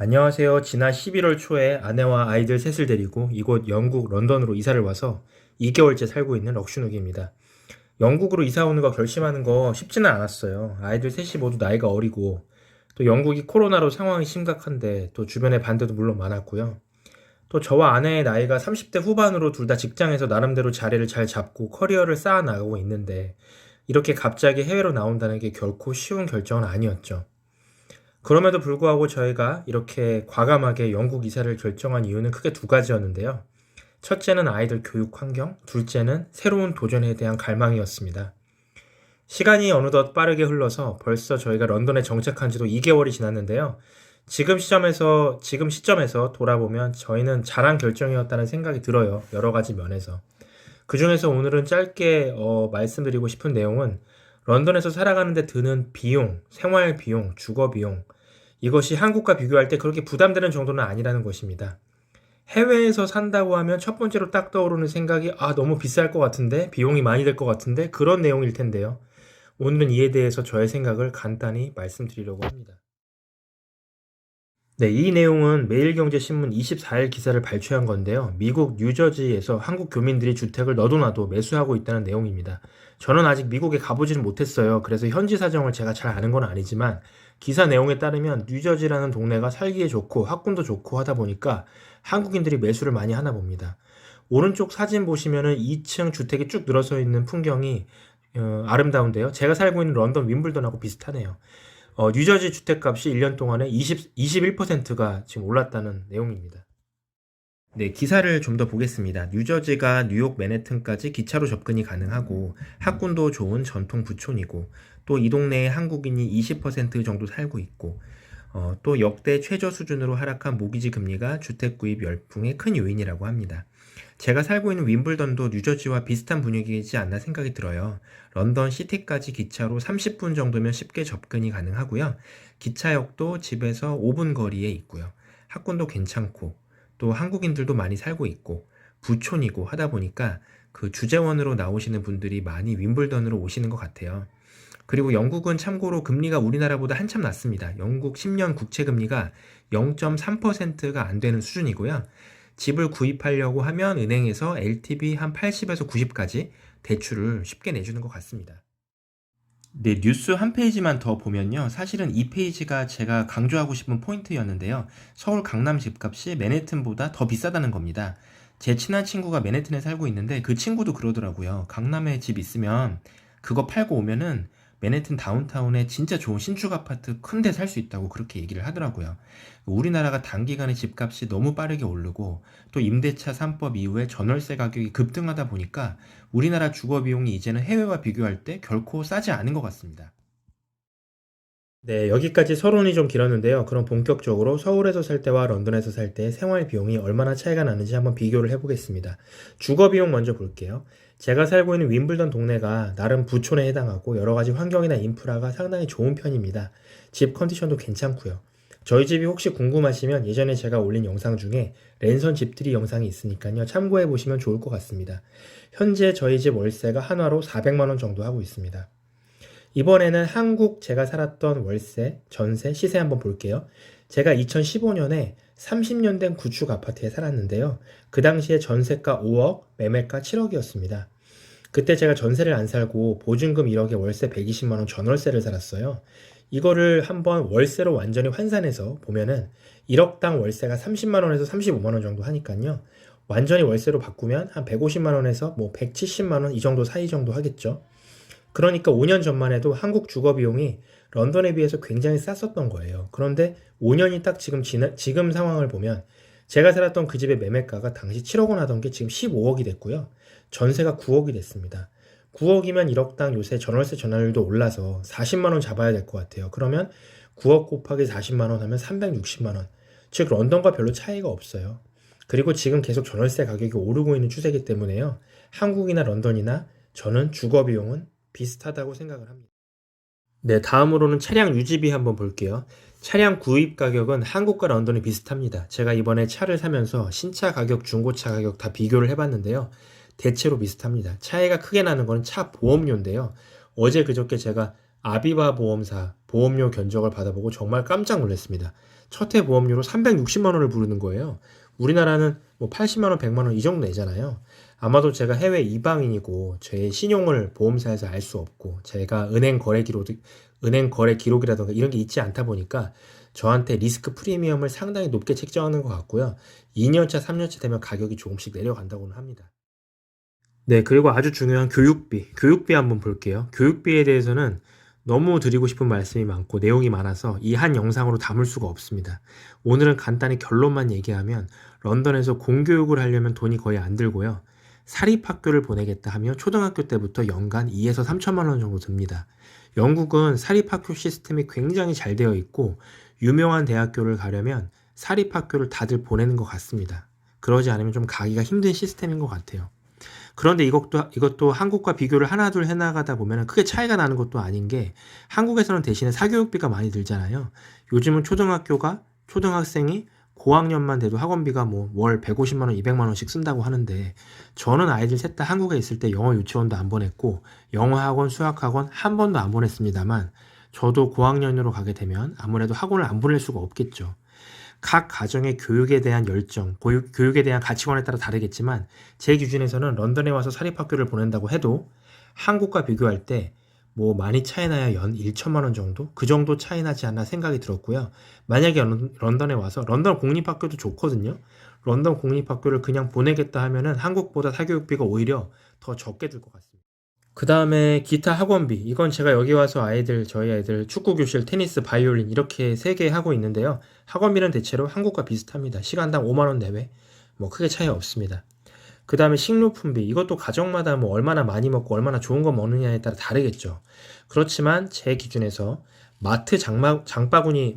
안녕하세요. 지난 11월 초에 아내와 아이들 셋을 데리고 이곳 영국 런던으로 이사를 와서 2개월째 살고 있는 럭슈누기입니다. 영국으로 이사 오는 거 결심하는 거 쉽지는 않았어요. 아이들 셋이 모두 나이가 어리고 또 영국이 코로나로 상황이 심각한데 또 주변에 반대도 물론 많았고요. 또 저와 아내의 나이가 30대 후반으로 둘 다 직장에서 나름대로 자리를 잘 잡고 커리어를 쌓아 나가고 있는데 이렇게 갑자기 해외로 나온다는 게 결코 쉬운 결정은 아니었죠. 그럼에도 불구하고 저희가 이렇게 과감하게 영국 이사를 결정한 이유는 크게 두 가지였는데요. 첫째는 아이들 교육 환경, 둘째는 새로운 도전에 대한 갈망이었습니다. 시간이 어느덧 빠르게 흘러서 벌써 저희가 런던에 정착한 지도 2개월이 지났는데요. 지금 시점에서 돌아보면 저희는 잘한 결정이었다는 생각이 들어요. 여러 가지 면에서. 그 중에서 오늘은 짧게 말씀드리고 싶은 내용은 런던에서 살아가는데 드는 비용, 생활 비용, 주거 비용, 이것이 한국과 비교할 때 그렇게 부담되는 정도는 아니라는 것입니다. 해외에서 산다고 하면 첫 번째로 딱 떠오르는 생각이 너무 비쌀 것 같은데, 비용이 많이 들 것 같은데, 그런 내용일 텐데요. 오늘은 이에 대해서 저의 생각을 간단히 말씀드리려고 합니다. 네, 이 내용은 매일경제신문 24일 기사를 발췌한 건데요. 미국 뉴저지에서 한국 교민들이 주택을 너도나도 매수하고 있다는 내용입니다. 저는 아직 미국에 가보지는 못했어요. 그래서 현지 사정을 제가 잘 아는 건 아니지만 기사 내용에 따르면 뉴저지라는 동네가 살기에 좋고 학군도 좋고 하다 보니까 한국인들이 매수를 많이 하나 봅니다. 오른쪽 사진 보시면은 2층 주택이 쭉 늘어서 있는 풍경이 아름다운데요. 제가 살고 있는 런던 윈블던하고 비슷하네요. 뉴저지 주택값이 1년 동안에 21%가 지금 올랐다는 내용입니다. 네, 기사를 좀 더 보겠습니다. 뉴저지가 뉴욕 맨해튼까지 기차로 접근이 가능하고 학군도 좋은 전통 부촌이고 또 이 동네에 한국인이 20% 정도 살고 있고 또 역대 최저 수준으로 하락한 모기지 금리가 주택 구입 열풍의 큰 요인이라고 합니다. 제가 살고 있는 윈블던도 뉴저지와 비슷한 분위기이지 않나 생각이 들어요. 런던 시티까지 기차로 30분 정도면 쉽게 접근이 가능하고요. 기차역도 집에서 5분 거리에 있고요. 학군도 괜찮고 또 한국인들도 많이 살고 있고 부촌이고 하다 보니까 그 주재원으로 나오시는 분들이 많이 윈블던으로 오시는 것 같아요. 그리고 영국은 참고로 금리가 우리나라보다 한참 낮습니다. 영국 10년 국채 금리가 0.3%가 안 되는 수준이고요. 집을 구입하려고 하면 은행에서 LTV 한 80에서 90까지 대출을 쉽게 내주는 것 같습니다. 네, 뉴스 한 페이지만 더 보면요. 사실은 이 페이지가 제가 강조하고 싶은 포인트였는데요. 서울 강남 집값이 맨해튼보다 더 비싸다는 겁니다. 제 친한 친구가 맨해튼에 살고 있는데 그 친구도 그러더라고요. 강남에 집 있으면 그거 팔고 오면은 맨해튼 다운타운에 진짜 좋은 신축 아파트 큰 데 살 수 있다고 그렇게 얘기를 하더라고요. 우리나라가 단기간에 집값이 너무 빠르게 오르고 또 임대차 3법 이후에 전월세 가격이 급등하다 보니까 우리나라 주거 비용이 이제는 해외와 비교할 때 결코 싸지 않은 것 같습니다. 네, 여기까지 서론이 좀 길었는데요. 그럼 본격적으로 서울에서 살 때와 런던에서 살 때 생활 비용이 얼마나 차이가 나는지 한번 비교를 해보겠습니다. 주거 비용 먼저 볼게요. 제가 살고 있는 윈블던 동네가 나름 부촌에 해당하고 여러 가지 환경이나 인프라가 상당히 좋은 편입니다. 집 컨디션도 괜찮고요. 저희 집이 혹시 궁금하시면 예전에 제가 올린 영상 중에 랜선 집들이 영상이 있으니까요. 참고해 보시면 좋을 것 같습니다. 현재 저희 집 월세가 한화로 400만 원 정도 하고 있습니다. 이번에는 한국 제가 살았던 월세, 전세, 시세 한번 볼게요. 제가 2015년에 30년 된 구축 아파트에 살았는데요. 그 당시에 전세가 5억, 매매가 7억이었습니다. 그때 제가 전세를 안 살고 보증금 1억에 월세 120만 원 전월세를 살았어요. 이거를 한번 월세로 완전히 환산해서 보면은 1억당 월세가 30만 원에서 35만 원 정도 하니까요. 완전히 월세로 바꾸면 한 150만 원에서 뭐 170만 원 이 정도 사이 정도 하겠죠. 그러니까 5년 전만 해도 한국 주거 비용이 런던에 비해서 굉장히 쌌었던 거예요. 그런데 5년이 딱 지금 상황을 보면 제가 살았던 그 집의 매매가가 당시 7억 원 하던 게 지금 15억이 됐고요. 전세가 9억이 됐습니다. 9억이면 1억당 요새 전월세 전환율도 올라서 40만 원 잡아야 될 것 같아요. 그러면 9억 곱하기 40만 원 하면 360만 원. 즉 런던과 별로 차이가 없어요. 그리고 지금 계속 전월세 가격이 오르고 있는 추세이기 때문에요. 한국이나 런던이나 저는 주거 비용은 비슷하다고 생각을 합니다. 네, 다음으로는 차량 유지비 한번 볼게요. 차량 구입 가격은 한국과 런던이 비슷합니다. 제가 이번에 차를 사면서 신차 가격, 중고차 가격 다 비교를 해봤는데요. 대체로 비슷합니다. 차이가 크게 나는 건 차 보험료인데요. 어제 그저께 제가 아비바 보험사 보험료 견적을 받아보고 정말 깜짝 놀랐습니다. 첫 해 보험료로 360만 원을 부르는 거예요. 우리나라는 뭐 80만 원, 100만 원 이 정도 내잖아요. 아마도 제가 해외 이방인이고 제 신용을 보험사에서 알 수 없고 제가 은행 거래 기록이라든가 이런 게 있지 않다 보니까 저한테 리스크 프리미엄을 상당히 높게 책정하는 것 같고요. 2년차, 3년차 되면 가격이 조금씩 내려간다고는 합니다. 네, 그리고 아주 중요한 교육비. 교육비 한번 볼게요. 교육비에 대해서는 너무 드리고 싶은 말씀이 많고 내용이 많아서 이 한 영상으로 담을 수가 없습니다. 오늘은 간단히 결론만 얘기하면 런던에서 공교육을 하려면 돈이 거의 안 들고요. 사립학교를 보내겠다 하면 초등학교 때부터 연간 2에서 3천만 원 정도 듭니다. 영국은 사립학교 시스템이 굉장히 잘 되어 있고 유명한 대학교를 가려면 사립학교를 다들 보내는 것 같습니다. 그러지 않으면 좀 가기가 힘든 시스템인 것 같아요. 그런데 이것도 한국과 비교를 하나둘 해나가다 보면 크게 차이가 나는 것도 아닌 게 한국에서는 대신에 사교육비가 많이 들잖아요. 요즘은 초등학생이 고학년만 돼도 학원비가 뭐 월 150만 원, 200만 원씩 쓴다고 하는데 저는 아이들 셋 다 한국에 있을 때 영어 유치원도 안 보냈고 영어 학원, 수학 학원 한 번도 안 보냈습니다만 저도 고학년으로 가게 되면 아무래도 학원을 안 보낼 수가 없겠죠. 각 가정의 교육에 대한 열정, 교육에 대한 가치관에 따라 다르겠지만 제 기준에서는 런던에 와서 사립학교를 보낸다고 해도 한국과 비교할 때 뭐 많이 차이 나야 연 1천만 원 정도? 그 정도 차이 나지 않나 생각이 들었고요. 만약에 런던에 와서 런던 공립학교도 좋거든요. 런던 공립학교를 그냥 보내겠다 하면은 한국보다 사교육비가 오히려 더 적게 들 것 같습니다. 그 다음에 기타 학원비. 이건 제가 여기 와서 저희 아이들 축구 교실, 테니스, 바이올린 이렇게 3개 하고 있는데요. 학원비는 대체로 한국과 비슷합니다. 시간당 5만 원 내외. 뭐 크게 차이 없습니다. 그 다음에 식료품비. 이것도 가정마다 뭐 얼마나 많이 먹고 얼마나 좋은 거 먹느냐에 따라 다르겠죠. 그렇지만 제 기준에서 마트 장바구니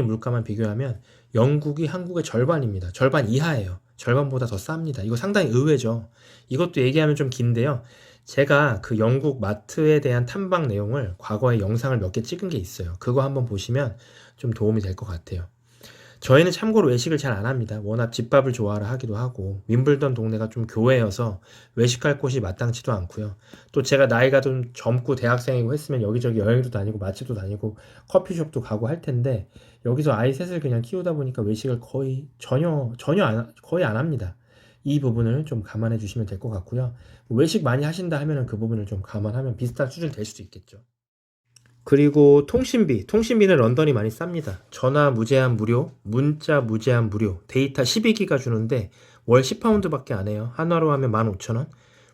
물가만 비교하면 영국이 한국의 절반입니다. 절반 이하예요. 절반보다 더 쌉니다. 이거 상당히 의외죠. 이것도 얘기하면 좀 긴데요. 제가 그 영국 마트에 대한 탐방 내용을 과거에 영상을 몇 개 찍은 게 있어요. 그거 한번 보시면 좀 도움이 될 것 같아요. 저희는 참고로 외식을 잘 안 합니다. 워낙 집밥을 좋아하라 하기도 하고 윈블던 동네가 좀 교외여서 외식할 곳이 마땅치도 않고요. 또 제가 나이가 좀 젊고 대학생이고 했으면 여기저기 여행도 다니고 맛집도 다니고 커피숍도 가고 할 텐데 여기서 아이 셋을 그냥 키우다 보니까 외식을 거의 안 합니다. 이 부분을 좀 감안해 주시면 될 것 같고요. 외식 많이 하신다 하면은 그 부분을 좀 감안하면 비슷한 수준이 될 수도 있겠죠. 그리고 통신비는 런던이 많이 쌉니다. 전화 무제한 무료, 문자 무제한 무료, 데이터 12기가 주는데 월 10파운드밖에 안 해요. 한화로 하면 15,000원.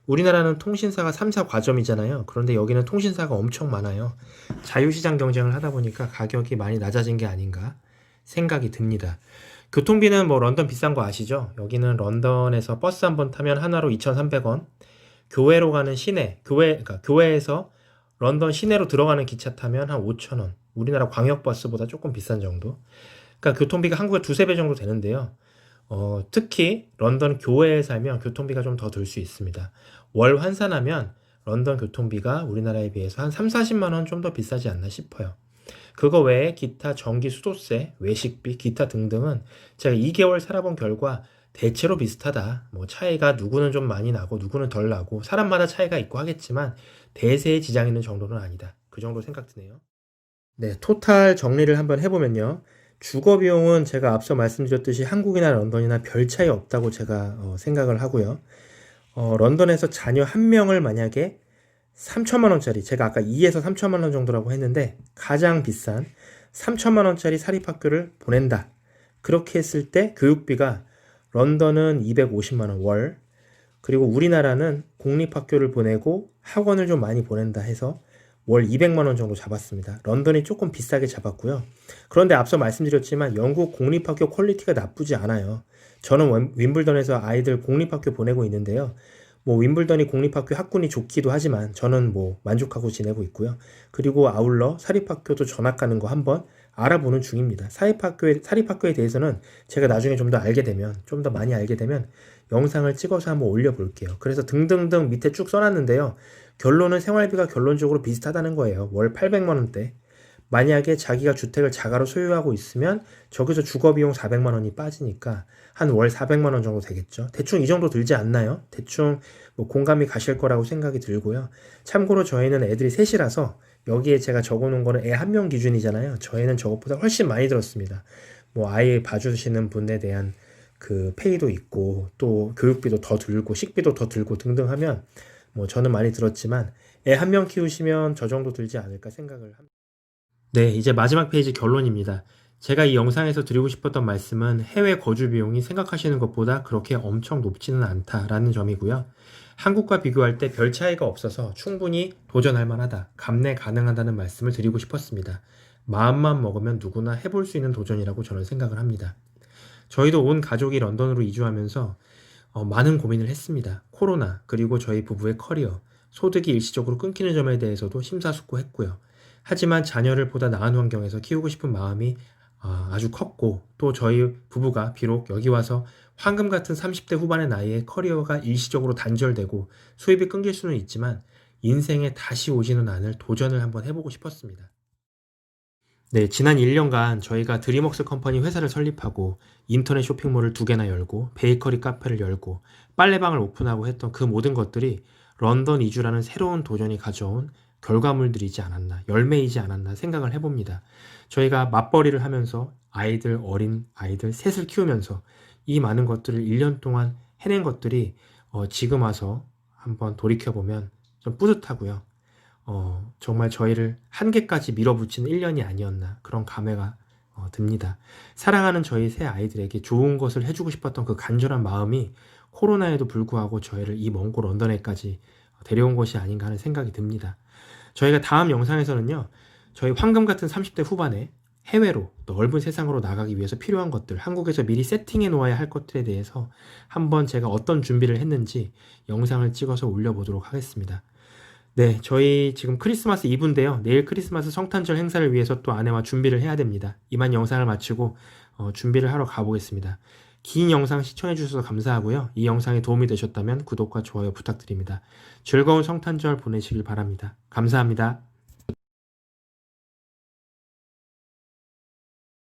우리나라는 통신사가 3사 과점이잖아요. 그런데 여기는 통신사가 엄청 많아요. 자유시장 경쟁을 하다 보니까 가격이 많이 낮아진 게 아닌가 생각이 듭니다. 교통비는 뭐 런던 비싼 거 아시죠? 여기는 런던에서 버스 한 번 타면 한화로 2,300원, 교외로 가는 그러니까 교외에서 런던 시내로 들어가는 기차 타면 한 5,000원. 우리나라 광역버스보다 조금 비싼 정도. 그러니까 교통비가 한국의 두세 배 정도 되는데요. 특히 런던 교외에 살면 교통비가 좀 더 들 수 있습니다. 월 환산하면 런던 교통비가 우리나라에 비해서 한 3, 40만 원 좀 더 비싸지 않나 싶어요. 그거 외에 기타 전기 수도세, 외식비, 기타 등등은 제가 2개월 살아본 결과 대체로 비슷하다. 뭐 차이가 누구는 좀 많이 나고 누구는 덜 나고 사람마다 차이가 있고 하겠지만 대세에 지장 있는 정도는 아니다. 그 정도 생각 드네요. 네, 토탈 정리를 한번 해보면요. 주거 비용은 제가 앞서 말씀드렸듯이 한국이나 런던이나 별 차이 없다고 제가 생각을 하고요. 런던에서 자녀 한 명을 만약에 3천만 원짜리, 제가 아까 2에서 3천만 원 정도라고 했는데 가장 비싼 3천만 원짜리 사립학교를 보낸다. 그렇게 했을 때 교육비가 런던은 250만 원 월, 그리고 우리나라는 공립학교를 보내고 학원을 좀 많이 보낸다 해서 월 200만 원 정도 잡았습니다. 런던이 조금 비싸게 잡았고요. 그런데 앞서 말씀드렸지만 영국 공립학교 퀄리티가 나쁘지 않아요. 저는 윈블던에서 아이들 공립학교 보내고 있는데요. 뭐 윈블던이 공립학교 학군이 좋기도 하지만 저는 뭐 만족하고 지내고 있고요. 그리고 아울러 사립학교도 전학 가는 거 한번 알아보는 중입니다. 사립학교에 대해서는 제가 나중에 좀 더 많이 알게 되면 영상을 찍어서 한번 올려볼게요. 그래서 등등등 밑에 쭉 써놨는데요. 결론은 생활비가 결론적으로 비슷하다는 거예요. 월 800만 원대. 만약에 자기가 주택을 자가로 소유하고 있으면 저기서 주거비용 400만 원이 빠지니까 한 월 400만 원 정도 되겠죠. 대충 이 정도 들지 않나요? 대충 뭐 공감이 가실 거라고 생각이 들고요. 참고로 저희는 애들이 셋이라서 여기에 제가 적어놓은 거는 애 한 명 기준이잖아요. 저희는 저것보다 훨씬 많이 들었습니다. 뭐 아이 봐주시는 분에 대한 그 페이도 있고 또 교육비도 더 들고 식비도 더 들고 등등 하면 뭐 저는 많이 들었지만 애 한 명 키우시면 저 정도 들지 않을까 생각을 합니다. 네, 이제 마지막 페이지 결론입니다. 제가 이 영상에서 드리고 싶었던 말씀은 해외 거주 비용이 생각하시는 것보다 그렇게 엄청 높지는 않다라는 점이고요. 한국과 비교할 때 별 차이가 없어서 충분히 도전할 만하다, 감내 가능하다는 말씀을 드리고 싶었습니다. 마음만 먹으면 누구나 해볼 수 있는 도전이라고 저는 생각을 합니다. 저희도 온 가족이 런던으로 이주하면서 많은 고민을 했습니다. 코로나, 그리고 저희 부부의 커리어, 소득이 일시적으로 끊기는 점에 대해서도 심사숙고했고요. 하지만 자녀를 보다 나은 환경에서 키우고 싶은 마음이 아주 컸고 또 저희 부부가 비록 여기 와서 황금 같은 30대 후반의 나이에 커리어가 일시적으로 단절되고 수입이 끊길 수는 있지만 인생에 다시 오지는 않을 도전을 한번 해보고 싶었습니다. 네, 지난 1년간 저희가 드림웍스 컴퍼니 회사를 설립하고 인터넷 쇼핑몰을 2개나 열고 베이커리 카페를 열고 빨래방을 오픈하고 했던 그 모든 것들이 런던 이주라는 새로운 도전이 가져온 결과물들이지 않았나, 열매이지 않았나 생각을 해봅니다. 저희가 맞벌이를 하면서 어린 아이들 셋을 키우면서 이 많은 것들을 1년 동안 해낸 것들이 지금 와서 한번 돌이켜보면 좀 뿌듯하고요. 정말 저희를 한계까지 밀어붙이는 1년이 아니었나 그런 감회가 듭니다. 사랑하는 저희 새 아이들에게 좋은 것을 해주고 싶었던 그 간절한 마음이 코로나에도 불구하고 저희를 이 먼 곳 런던에까지 데려온 것이 아닌가 하는 생각이 듭니다. 저희가 다음 영상에서는요, 저희 황금 같은 30대 후반에 해외로 넓은 세상으로 나가기 위해서 필요한 것들, 한국에서 미리 세팅해 놓아야 할 것들에 대해서 한번 제가 어떤 준비를 했는지 영상을 찍어서 올려보도록 하겠습니다. 네, 저희 지금 크리스마스 이브인데요. 내일 크리스마스 성탄절 행사를 위해서 또 아내와 준비를 해야 됩니다. 이만 영상을 마치고 준비를 하러 가보겠습니다. 긴 영상 시청해주셔서 감사하고요. 이 영상이 도움이 되셨다면 구독과 좋아요 부탁드립니다. 즐거운 성탄절 보내시길 바랍니다. 감사합니다.